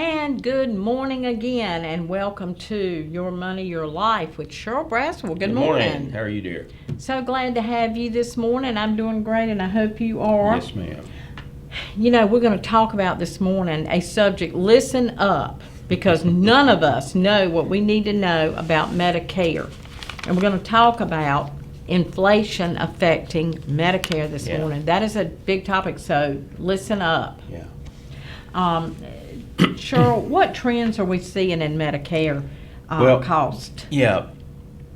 And good morning again, and welcome to Your Money, Your Life with Sherrill Braswell. Good morning. How are you, dear? So glad to have you this morning. I'm doing great, and I hope you are. Yes, ma'am. You know, we're going to talk about this morning a subject. Listen up, because none of us know what we need to know about Medicare. And we're going to talk about inflation affecting Medicare this morning. That is a big topic, so listen up. Yeah. Sherrill, what trends are we seeing in Medicare cost? Yeah.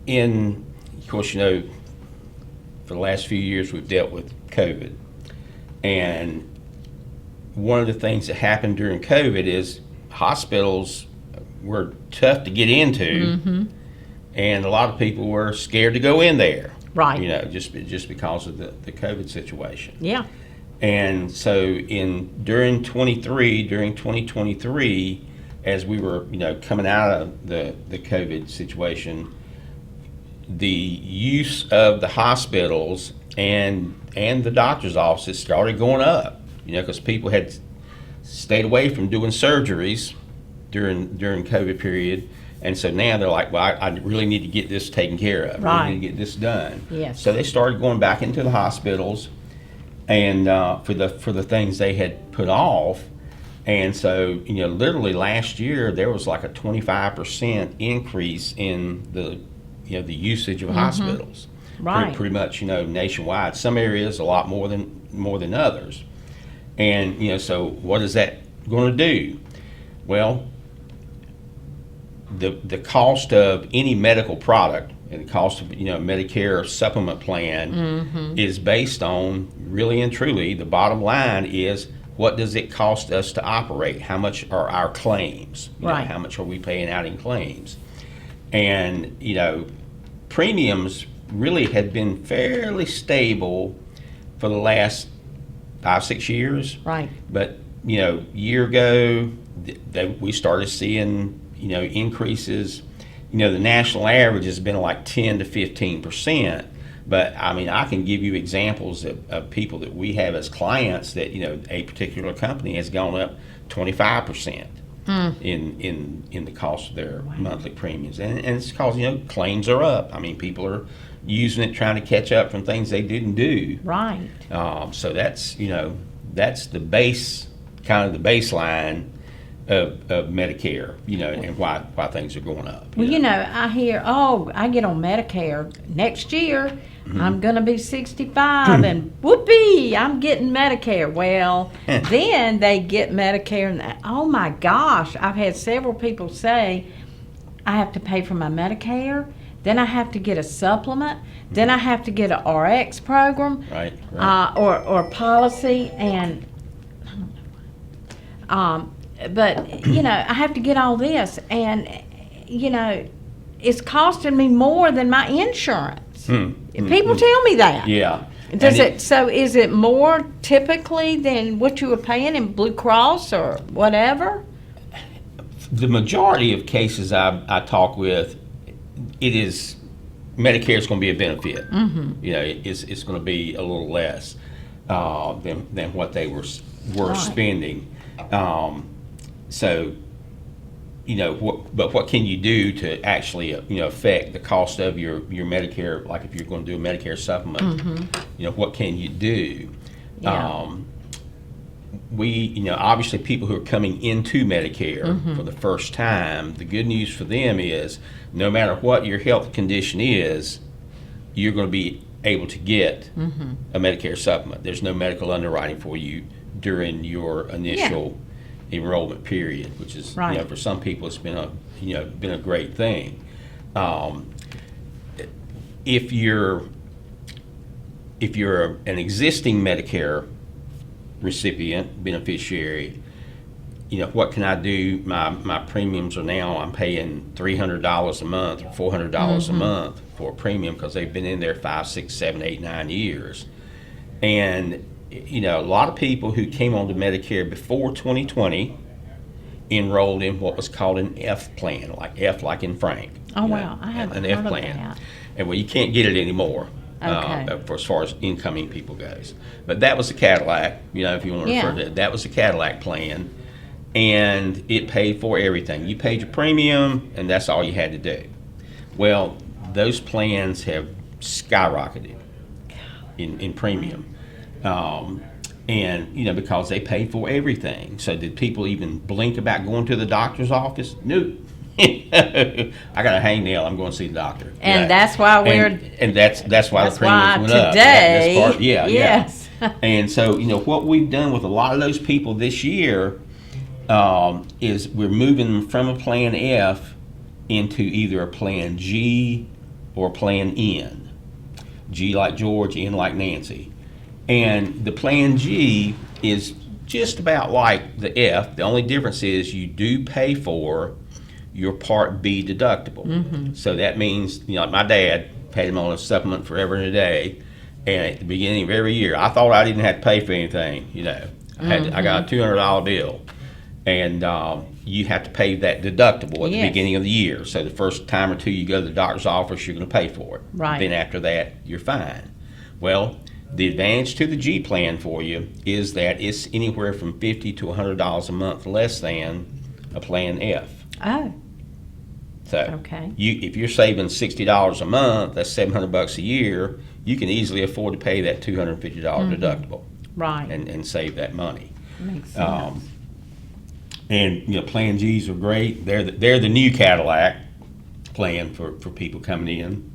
Of course, for the last few years we've dealt with COVID. And one of the things that happened during COVID is hospitals were tough to get into. Mm-hmm. And a lot of people were scared to go in there. Right. Just because of the COVID situation. Yeah. And so during 2023, as we were, coming out of the COVID situation, the use of the hospitals and the doctor's offices started going up, because people had stayed away from doing surgeries during COVID period. And so now they're like, well, I really need to get this taken care of. Right. I need to get this done. Yes. So they started going back into the hospitals and for the things they had put off. And so, literally last year there was like a 25% increase in the usage of hospitals. Right. Pretty much, nationwide. Some areas a lot more than others. And so what is that going to do? Well, the cost of any medical product and the cost of Medicare supplement plan is based on, really and truly, the bottom line is, what does it cost us to operate? How much are our claims? Right. How much are we paying out in claims? And premiums really had been fairly stable for the last 5-6 years. Right. But year ago we started seeing increases. The national average has been like 10 to 15%. But I can give you examples of people that we have as clients that a particular company has gone up 25% in the cost of their monthly premiums, and it's because claims are up. People are using it, trying to catch up from things they didn't do. Right. So that's the base, kind of the baseline of Medicare, and why things are going up. Well, I hear, I get on Medicare next year. I'm going to be 65 and whoopee, I'm getting Medicare. Well, then they get Medicare and oh my gosh, I've had several people say, I have to pay for my Medicare, then I have to get a supplement, then I have to get a RX program, Right. or policy, and but I have to get all this, and it's costing me more than my insurance. People tell me that. Yeah. So is it more typically than what you were paying in Blue Cross or whatever? The majority of cases I talk with, it is Medicare is going to be a benefit. It's going to be a little less than what they were spending. So, but what can you do to actually, affect the cost of your Medicare? Like if you're going to do a Medicare supplement, what can you do? Yeah. Obviously people who are coming into Medicare for the first time, the good news for them is no matter what your health condition is, you're going to be able to get a Medicare supplement. There's no medical underwriting for you during your initial enrollment period, which is for some people it's been a great thing. If you're an existing Medicare recipient, beneficiary, what can I do? My premiums are now, I'm paying $300 a month or $400 a month for a premium because they've been in there 5, 6, 7, 8, 9 years. And, a lot of people who came onto Medicare before 2020 enrolled in what was called an F plan, like F like in Frank. Oh, wow. I haven't an heard F of plan. that. And well, you can't get it anymore. Okay. For as far as incoming people goes. But that was a Cadillac, if you want to refer to it. That was a Cadillac plan. And it paid for everything. You paid your premium, and that's all you had to do. Well, those plans have skyrocketed in premium. And, because they pay for everything. So did people even blink about going to the doctor's office? No. I got a hangnail. I'm going to see the doctor. And that's why and that's why the premiums went up. Today, That's part, yes. And so what we've done with a lot of those people this year is we're moving them from a Plan F into either a Plan G or Plan N. G like George, N like Nancy. And the Plan G is just about like the F. The only difference is you do pay for your Part B deductible. So that means, like my dad paid him on a supplement forever and a day, and at the beginning of every year, I thought I didn't have to pay for anything. I got a $200 bill, and you have to pay that deductible at the beginning of the year. So the first time or two you go to the doctor's office, you're going to pay for it. Right. Then after that, you're fine. Well, the advantage to the G plan for you is that it's anywhere from $50 to $100 a month less than a Plan F. Oh. So okay. if you're saving $60 a month, that's $700 a year. You can easily afford to pay that $250 deductible, right, and save that money. Makes sense. And Plan Gs are great. They're the new Cadillac plan for people coming in.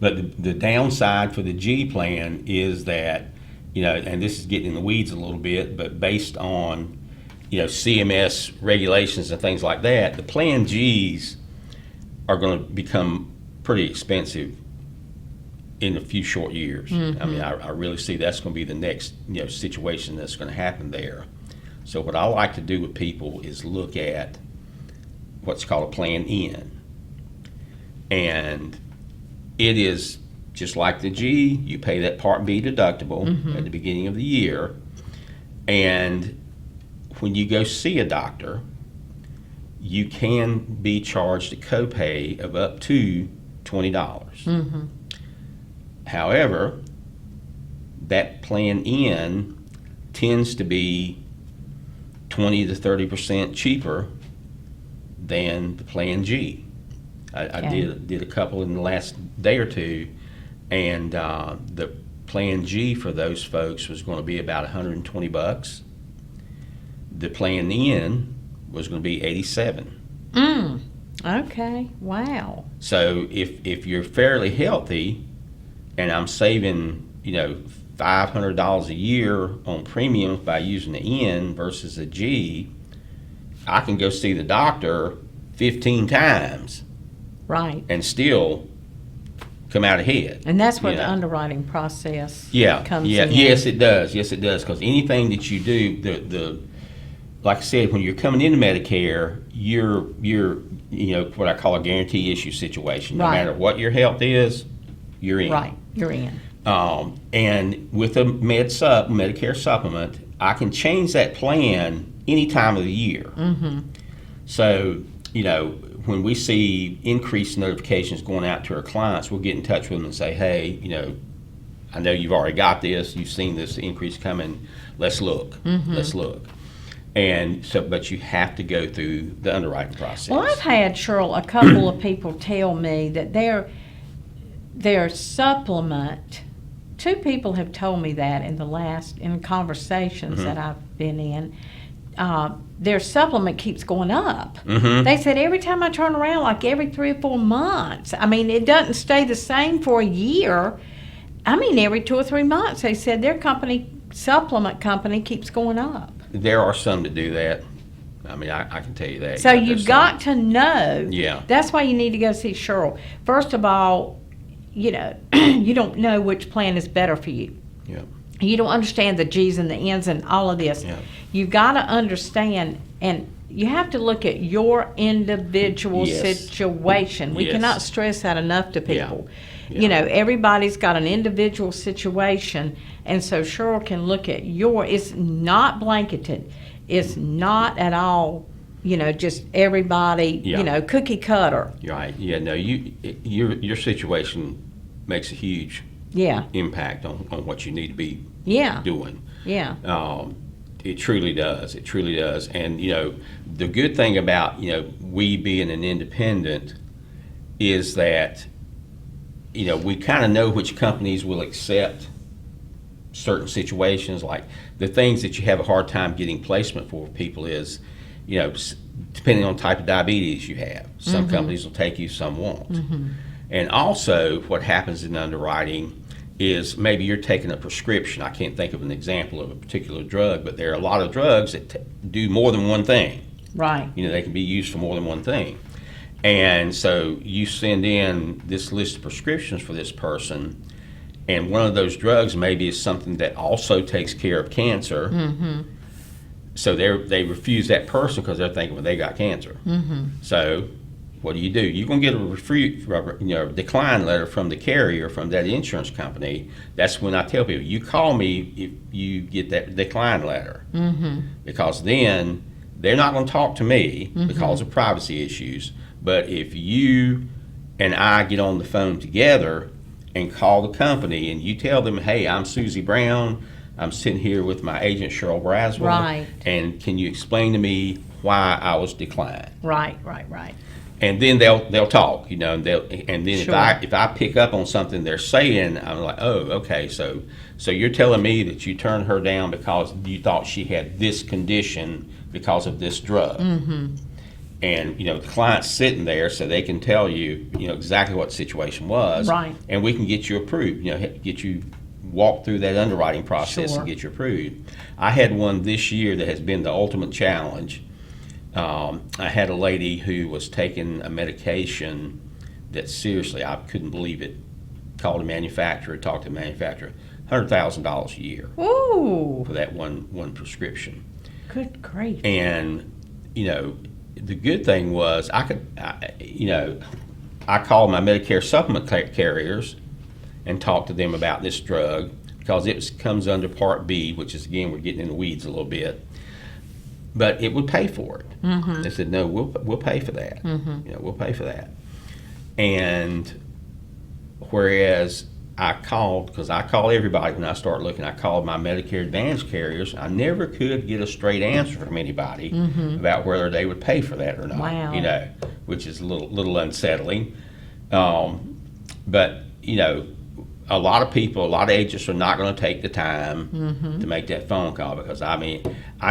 But the downside for the G plan is that and this is getting in the weeds a little bit, but based on CMS regulations and things like that, the Plan Gs are going to become pretty expensive in a few short years. I mean, I really see that's going to be the next situation that's going to happen there. So what I like to do with people is look at what's called a Plan N, and it is just like the G. You pay that Part B deductible at the beginning of the year, and when you go see a doctor, you can be charged a copay of up to $20. However, that Plan N tends to be 20 to 30% cheaper than the Plan G. I did a couple in the last day or two, and the Plan G for those folks was going to be about $120. The Plan N was going to be $87. Okay. Wow. So if you're fairly healthy, and I'm saving $500 a year on premiums by using the N versus the G, I can go see the doctor 15 times, right, and still come out ahead. And that's where the underwriting process comes in. Yes, it does. Because anything that you do, the like I said, when you're coming into Medicare, you're what I call a guarantee issue situation. No matter what your health is, you're in. Right, you're in. And with a Medicare supplement, I can change that plan any time of the year. So, when we see increased notifications going out to our clients, we'll get in touch with them and say, hey, I know you've already got this, you've seen this increase coming, let's look. And so, but you have to go through the underwriting process. Well, I've had, Sherrill, a couple of people tell me that their supplement, two people have told me that in conversations that I've been in, their supplement keeps going up. They said every time I turn around, like every 3 or 4 months, I mean, it doesn't stay the same for a year. I mean, every 2 or 3 months, they said their supplement company keeps going up. There are some that do that. I mean, I can tell you that. So you've got to know. Yeah. That's why you need to go see Sherrill. First of all, you don't know which plan is better for you. Yeah. You don't understand the G's and the N's and all of this. Yeah. you've got to understand, and you have to look at your individual Yes. situation. We Yes. cannot stress that enough to people. Yeah. You know, everybody's got an individual situation, and so Sherrill can look at it's not blanketed. It's not at all, just everybody, Yeah. cookie cutter. You're right. Yeah, no, your situation makes a huge Yeah, impact on what you need to be yeah, doing. yeah, It truly does. It truly does. And, the good thing about, we being an independent is that, we kind of know which companies will accept certain situations. Like the things that you have a hard time getting placement for people is, depending on the type of diabetes you have. Some companies will take you, some won't. And also what happens in underwriting is maybe you're taking a prescription. I can't think of an example of a particular drug, but there are a lot of drugs that do more than one thing. right, They can be used for more than one thing. And so you send in this list of prescriptions for this person, and one of those drugs maybe is something that also takes care of cancer. So they refuse that person because they're thinking, well, they got cancer. So what do? You're going to get a decline letter from the carrier, from that insurance company. That's when I tell people, you call me if you get that decline letter. Because then they're not going to talk to me because of privacy issues. But if you and I get on the phone together and call the company and you tell them, hey, I'm Susie Brown, I'm sitting here with my agent Sherrill Braswell, Right. and can you explain to me why I was declined? right. And then they'll talk, and then Sure. if I pick up on something they're saying, I'm like, oh, okay, so you're telling me that you turned her down because you thought she had this condition because of this drug. And the client's sitting there so they can tell you, exactly what the situation was, Right. and we can get you approved. Get you walk through that underwriting process Sure. and get you approved. I had one this year that has been the ultimate challenge. I had a lady who was taking a medication that seriously, I couldn't believe it. Called a manufacturer, talked to the manufacturer, $100,000 a year Ooh, for that one prescription. good grief. And the good thing was I called my Medicare supplement carriers and talked to them about this drug because it comes under Part B, which is, again, we're getting in the weeds a little bit. But it would pay for it. They said, no, we'll pay for that. We'll pay for that. And whereas I called, because I call everybody when I start looking, I called my Medicare Advantage carriers. I never could get a straight answer from anybody about whether they would pay for that or not. Wow. Which is a little unsettling. But a lot of agents are not going to take the time to make that phone call because I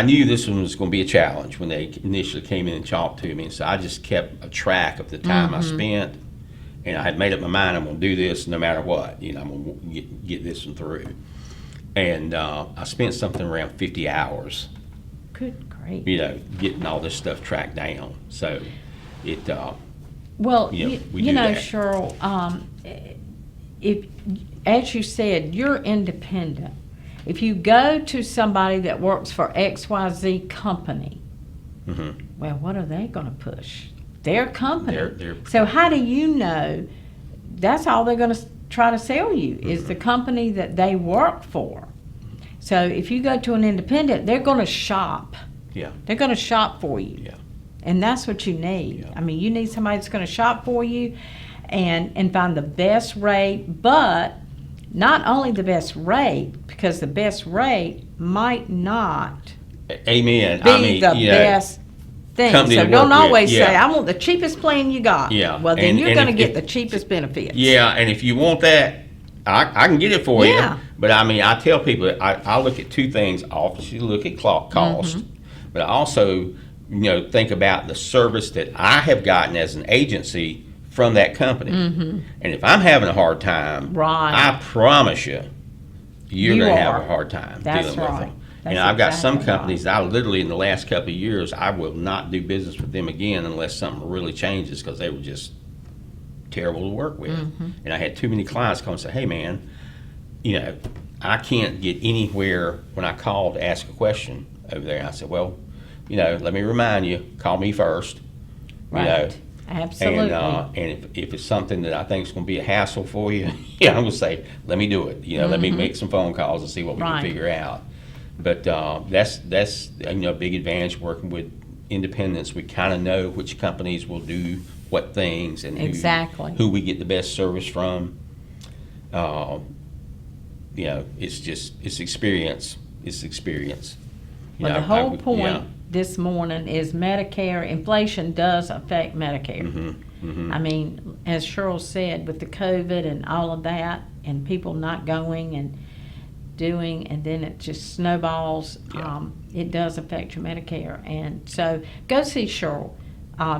knew this one was going to be a challenge when they initially came in and talked to me, and so I just kept a track of the time I spent, and I had made up my mind I'm going to do this no matter what. I'm going to get this one through, and I spent something around 50 hours. Good grief. Getting all this stuff tracked down. So it. Well, we do that. Sherrill, if, as you said, you're independent. If you go to somebody that works for XYZ company, well, what are they going to push? Their company. So how do you know that's all they're going to try to sell you is the company that they work for? So if you go to an independent, they're going to shop. Yeah. They're going to shop for you. Yeah. And that's what you need. Yeah. You need somebody that's going to shop for you and find the best rate, but not only the best rate, because the best rate might not Amen. be the best thing. company So to don't work with, always yeah. say, I want the cheapest plan you got. Yeah. Well, then And- you're and going to if- get the cheapest benefits. Yeah, and if you want that, I can get it for Yeah. you. But I tell people I look at two things. Obviously, look at cost, but I also think about the service that I have gotten as an agency from that company. And if I'm having a hard time, Right. I promise you, you're You going to have are. a hard time That's dealing with right. them. That's I've got some exactly right. companies that I literally, in the last couple of years, I will not do business with them again unless something really changes because they were just terrible to work with. And I had too many clients come and say, hey, man, I can't get anywhere when I call to ask a question over there. And I said, well, let me remind you, call me first. Right. Absolutely. And if it's something that I think is going to be a hassle for you, I'm going to say, let me do it. Let me make some phone calls and see what we can figure out. But that's a big advantage working with independents. We kind of know which companies will do what things and who we get the best service from. It's experience. It's experience. Well, the whole point this morning is Medicare. Inflation does affect Medicare. I mean, as Sherrill said, with the COVID and all of that, and people not going and doing, and then it just snowballs. It does affect your Medicare, and so go see Sherrill.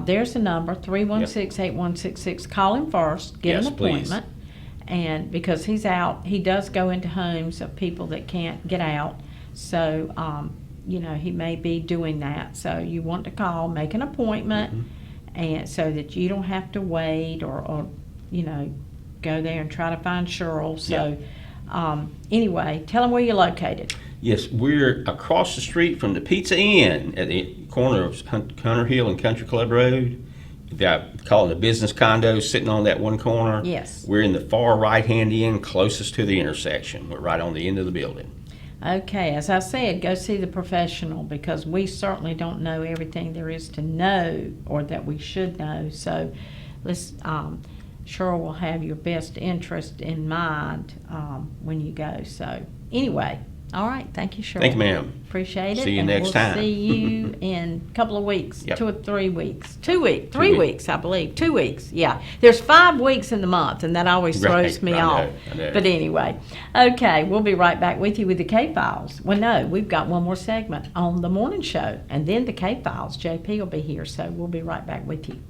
There's a number 316-8166. Call him first. Get an appointment. Please. And because he's out, he does go into homes of people that can't get out. So, he may be doing that. So you want to call, make an appointment, and so that you don't have to wait or go there and try to find Sherrill. So anyway, tell them where you're located. Yes, we're across the street from the Pizza Inn at the corner of Hunter Hill and Country Club Road. I call it the business condos sitting on that one corner. Yes. We're in the far right-hand end, closest to the intersection. We're right on the end of the building. Okay, as I said, go see the professional, because we certainly don't know everything there is to know or that we should know. So let's Sherrill will have your best interest in mind when you go. So anyway, all right, thank you, Sherrill. Thank you, ma'am. Appreciate it. See you next time. We'll see you in a couple of weeks, Yep. 2 or 3 weeks. 2 weeks, 3 weeks, I believe. 2 weeks, yeah. There's 5 weeks in the month, and that always throws me off. I know. But anyway, okay, we'll be right back with you with the K-Files. Well, no, we've got one more segment on the morning show, and then the K-Files. JP will be here, so we'll be right back with you.